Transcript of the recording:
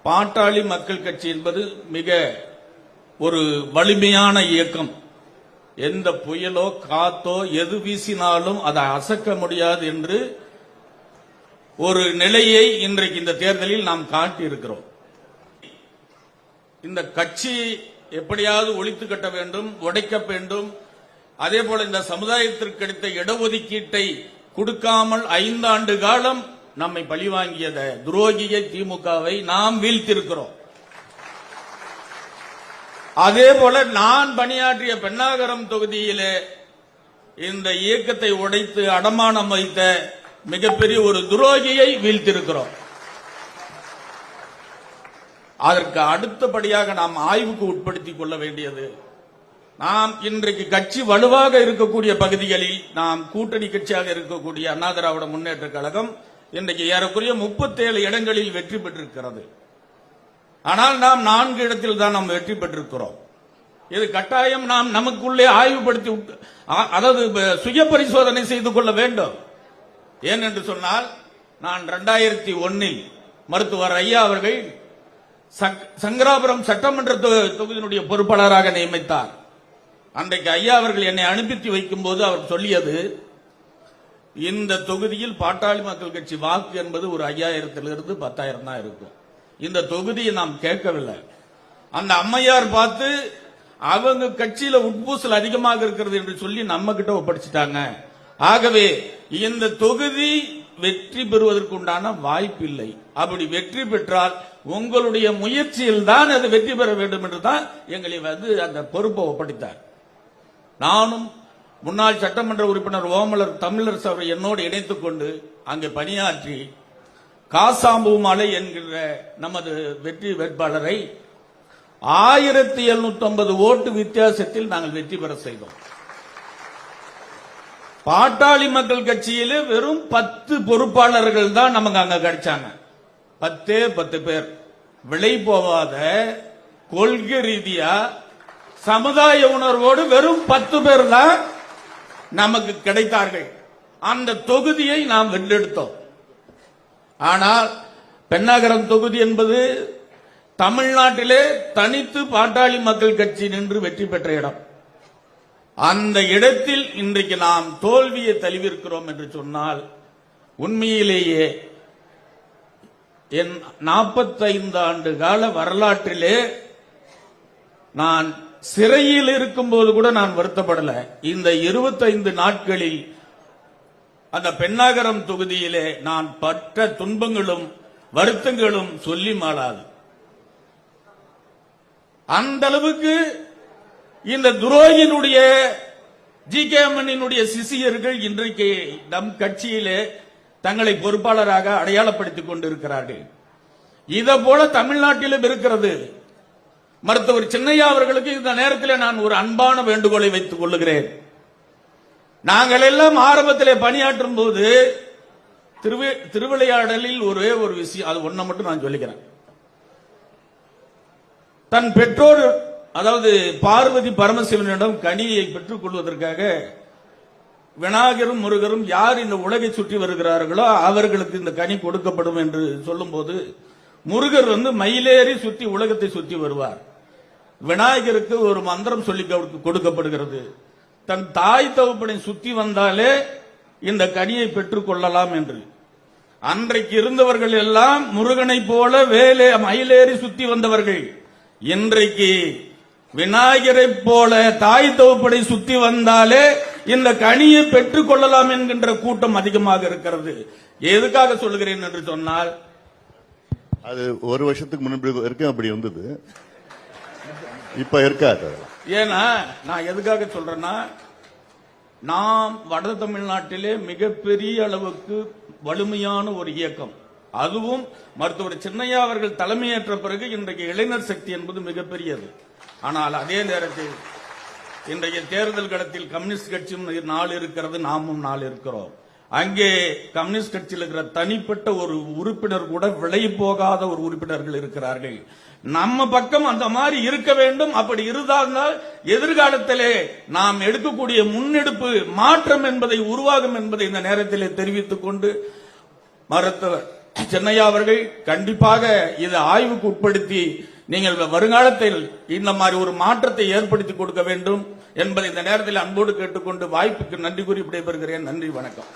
பாட்டாளி மக்கள் கட்சி என்பது மிக ஒரு வலிமையான இயக்கம். எந்த புயலோ காத்தோ எது வீசினாலும் அதை அசைக்க முடியாது என்று ஒரு நிலையை இன்றைக்கு இந்த தேர்தலில் நாம் காட்டியிருக்கிறோம். இந்த கட்சி எப்படியாவது ஒழித்து கட்ட வேண்டும், உடைக்க வேண்டும். அதே போல இந்த சமுதாயத்திற்கு கிடைத்த இடஒதுக்கீட்டை கொடுக்காமல் 5 ஆண்டு காலம் நம்மை பழிவாங்கியத துரோகியை திமுகவை நாம் வீழ்த்திருக்கிறோம். அதே போல நான் பணியாற்றிய பென்னாகரம் தொகுதியிலே இந்த இயக்கத்தை உடைத்து அடமானம் வைத்த மிகப்பெரிய ஒரு துரோகியை வீழ்த்திருக்கிறோம். அதற்கு அடுத்தபடியாக நாம் ஆய்வுக்கு உட்படுத்திக் கொள்ள வேண்டியது, நாம் இன்றைக்கு கட்சி வலுவாக இருக்கக்கூடிய பகுதிகளில் நாம் கூட்டணி கட்சியாக இருக்கக்கூடிய அண்ணா திராவிட முன்னேற்ற கழகம் இன்றைக்கு ஏறக்குறைய 37 இடங்களில் வெற்றி பெற்றிருக்கிறது. ஆனால் நாம் 4 இடத்தில் தான் நாம் வெற்றி பெற்றிருக்கிறோம். இது கட்டாயம் நாம் நமக்குள்ளே ஆய்வுபடுத்தி, அதாவது சுய பரிசோதனை செய்து கொள்ள வேண்டும். ஏனென்று சொன்னால், நான் 2001 மருத்துவர் ஐயா அவர்கள் சங்கராபுரம் சட்டமன்ற தொகுதியினுடைய பொறுப்பாளராக நியமித்தார். அன்றைக்கு ஐயா அவர்கள் என்னை அனுப்பி வைக்கும் போது அவர் சொல்லியது, இந்த தொகுதியில் பாட்டாளி மக்கள் கட்சி வாக்கு என்பது ஒரு 5000 10,000 தான் இருக்கும். இந்த தொகுதியை நாம் கேட்கவில்லை. அந்த அம்மையார் பார்த்து அவங்க கட்சியில உட்பூசல் அதிகமாக இருக்கிறது என்று சொல்லி நம்ம கிட்ட ஒப்படைச்சிட்டாங்க. ஆகவே இந்த தொகுதி வெற்றி பெறுவதற்குண்டான வாய்ப்பில்லை. அப்படி வெற்றி பெற்றால் உங்களுடைய முயற்சியில் தான் அது வெற்றி பெற வேண்டும் என்று தான் எங்களை அந்த பொறுப்பை ஒப்படைத்தார். நானும் முன்னாள் சட்டமன்ற உறுப்பினர் ஓமலர் தமிழரசு அவரை என்னோடு இணைத்துக் கொண்டு அங்கே பணியாற்றி காசாம்பு மலை என்கிற நமது வெற்றி வேட்பாளரை 1750 ஓட்டு வித்தியாசத்தில் நாங்கள் வெற்றி பெற செய்தோம். பாட்டாளி மக்கள் கட்சியிலே வெறும் 10 பொறுப்பாளர்கள் தான் நமக்கு அங்க கிடைச்சாங்க. 10 பேர் விலை போகாத கொள்கை ரீதியா சமுதாய உணர்வோடு வெறும் 10 பேர் தான் நமக்கு கிடைத்தார்கள். அந்த தொகுதியை நாம் வென்றெடுத்தோம். ஆனால் பென்னாகரம் தொகுதி என்பது தமிழ்நாட்டிலே தனித்து பாட்டாளி மக்கள் கட்சி நின்று வெற்றி பெற்ற இடம். அந்த இடத்தில் இன்றைக்கு நாம் தோல்வியை தழுவிருக்கிறோம் என்று சொன்னால், உண்மையிலேயே என் 45 ஆண்டு கால வரலாற்றிலே நான் சிறையில் இருக்கும்போது கூட நான் வருத்தப்படல. இந்த 25 நாட்களில் அந்த பென்னாகரம் தொகுதியிலே நான் பட்ட துன்பங்களும் வருத்தங்களும் சொல்லி மாளாது. அந்த அளவுக்கு இந்த துரோகியினுடைய ஜி.கே.மணியினுடைய சிசியர்கள் இன்றைக்கு நம் கட்சியிலே தங்களை பொறுப்பாளராக அடையாளப்படுத்திக் கொண்டிருக்கிறார்கள். இதை போல தமிழ்நாட்டிலும் இருக்கிறது. மருத்துவர் சின்னையா அவர்களுக்கு இந்த நேரத்தில் நான் ஒரு அன்பான வேண்டுகோளை வைத்துக் கொள்ளுகிறேன். நாங்கள் எல்லாம் ஆரம்பத்திலே பணியாற்றும் போது திருவிளையாடலில் ஒரே ஒரு விஷயம், அது ஒன்றை மட்டும் நான் சொல்லிக்கிறேன். தன் பெற்றோர், அதாவது பார்வதி பரமசிவனிடம் கனியை பெற்றுக் கொள்வதற்காக விநாயகரும் முருகரும் யார் இந்த உலகை சுற்றி வருகிறார்களோ அவர்களுக்கு இந்த கனி கொடுக்கப்படும் என்று சொல்லும் போது, முருகர் மயிலேறி சுற்றி உலகத்தை சுற்றி வருவார். விநாயகருக்கு ஒரு மந்திரம் சொல்லி கொடுக்கப்படுகிறது, தன் தாய் தகப்பனை சுற்றி வந்தாலே இந்த கனியை பெற்றுக் கொள்ளலாம் என்று. அன்றைக்கு இருந்தவர்கள் எல்லாம் முருகனை போல மயிலேறி சுற்றி வந்தவர்கள். இன்றைக்கு விநாயகரை போல தாய் தகப்பனை சுற்றி வந்தாலே இந்த கனியை பெற்றுக் கொள்ளலாம் என்கின்ற கூட்டம் அதிகமாக இருக்கிறது. எதுக்காக சொல்கிறேன் என்று சொன்னால், அது ஒரு வருஷத்துக்கு முன்பு வரைக்கும் அப்படி இருந்தது, இப்ப இருக்காது. ஏன்னா நான் எதுக்காக சொல்றேன்னா, நாம் வட தமிழ்நாட்டிலே மிகப்பெரிய அளவுக்கு வலிமையான ஒரு இயக்கம், அதுவும் மருத்துவர் சின்னையா அவர்கள் தலைமையேற்ற பிறகு இன்றைக்கு இளைஞர் சக்தி என்பது மிகப்பெரியது. ஆனால் அதே நேரத்தில் இன்றைய தேர்தல் களத்தில் கம்யூனிஸ்ட் கட்சியும் 4 இருக்கிறது, நாமும் 4 இருக்கிறோம். அங்கே கம்யூனிஸ்ட் கட்சியில் இருக்கிற தனிப்பட்ட ஒரு உறுப்பினர் கூட விலை போகாத ஒரு உறுப்பினர்கள் இருக்கிறார்கள். நம்ம பக்கம் அந்த மாதிரி இருக்க வேண்டும். அப்படி இருந்தால் எதிர்காலத்திலே நாம் எடுக்கக்கூடிய முன்னெடுப்பு மாற்றம் என்பதை உருவாகும் என்பதை இந்த நேரத்திலே தெரிவித்துக் கொண்டு, மருத்துவர் சென்னையா அவர்கள் கண்டிப்பாக இதை ஆய்வுக்கு உட்படுத்தி நீங்கள் வருங்காலத்தில் இந்த மாதிரி ஒரு மாற்றத்தை ஏற்படுத்தி கொடுக்க வேண்டும் என்பதை இந்த நேரத்தில் அன்போடு கேட்டுக்கொண்டு வாய்ப்புக்கு நன்றி கூறி விடைபெறுகிறேன். நன்றி, வணக்கம்.